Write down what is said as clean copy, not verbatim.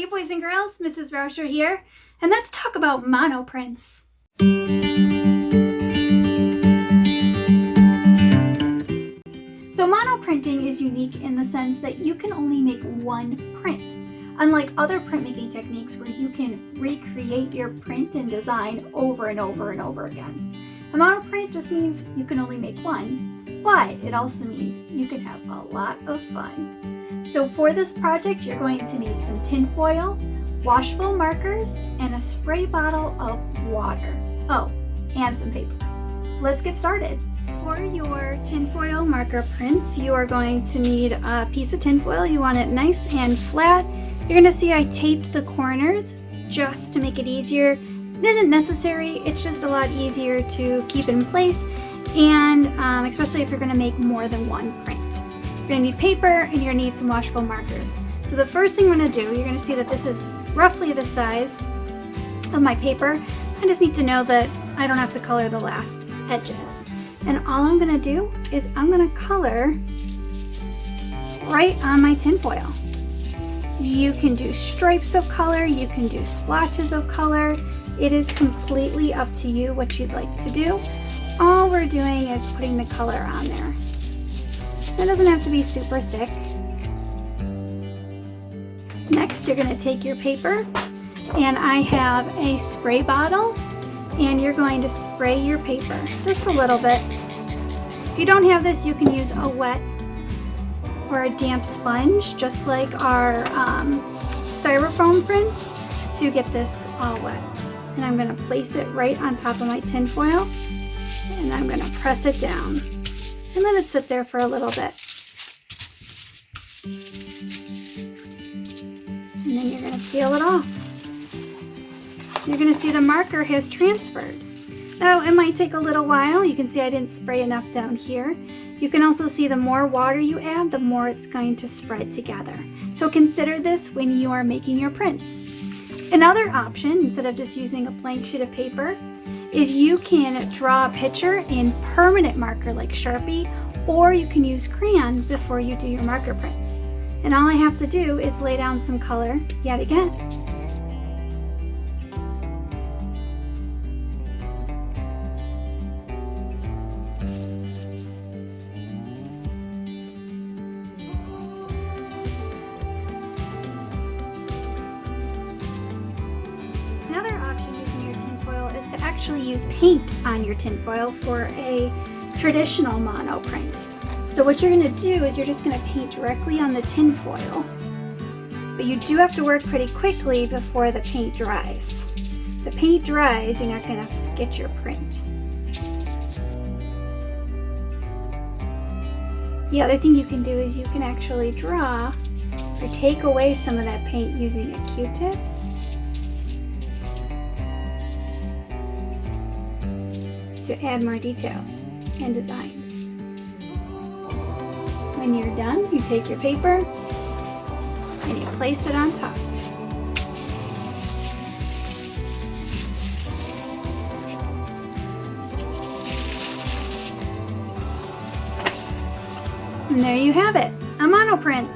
Hey boys and girls, Mrs. Rauscher here, and let's talk about monoprints. So monoprinting is unique in the sense that you can only make one print. Unlike other printmaking techniques where you can recreate your print and design over and over and over again. A monoprint just means you can only make one, but it also means you can have a lot of fun. So for this project, you're going to need some tinfoil, washable markers, and a spray bottle of water. Oh, and some paper. So let's get started. For your tinfoil marker prints, you are going to need a piece of tinfoil. You want it nice and flat. You're gonna see I taped the corners just to make it easier. It isn't necessary, it's just a lot easier to keep in place, and especially if you're gonna make more than one print. You're gonna need paper and you're gonna need some washable markers. So the first thing I'm gonna do, you're gonna see that this is roughly the size of my paper. I just need to know that I don't have to color the last edges. And all I'm gonna do is I'm gonna color right on my tinfoil. You can do stripes of color, you can do splotches of color. It is completely up to you what you'd like to do. All we're doing is putting the color on there. It doesn't have to be super thick. Next, you're gonna take your paper, and I have a spray bottle, and you're going to spray your paper just a little bit. If you don't have this, you can use a wet or a damp sponge, just like our styrofoam prints, to get this all wet. And I'm gonna place it right on top of my tinfoil, and I'm gonna press it down and let it sit there for a little bit. And then you're gonna peel it off. You're gonna see the marker has transferred. Now it might take a little while. You can see I didn't spray enough down here. You can also see the more water you add, the more it's going to spread together. So consider this when you are making your prints. Another option, instead of just using a blank sheet of paper, is you can draw a picture in permanent marker like Sharpie, or you can use crayon before you do your marker prints. And all I have to do is lay down some color yet again. Another option using your tinfoil is to actually use paint on your tinfoil for a traditional mono print. So what you're going to do is you're just going to paint directly on the tinfoil. But you do have to work pretty quickly before the paint dries. If the paint dries, you're not going to get your print. The other thing you can do is you can actually draw or take away some of that paint using a Q-tip. To add more details and designs. When you're done, you take your paper and you place it on top. And there you have it, a monoprint.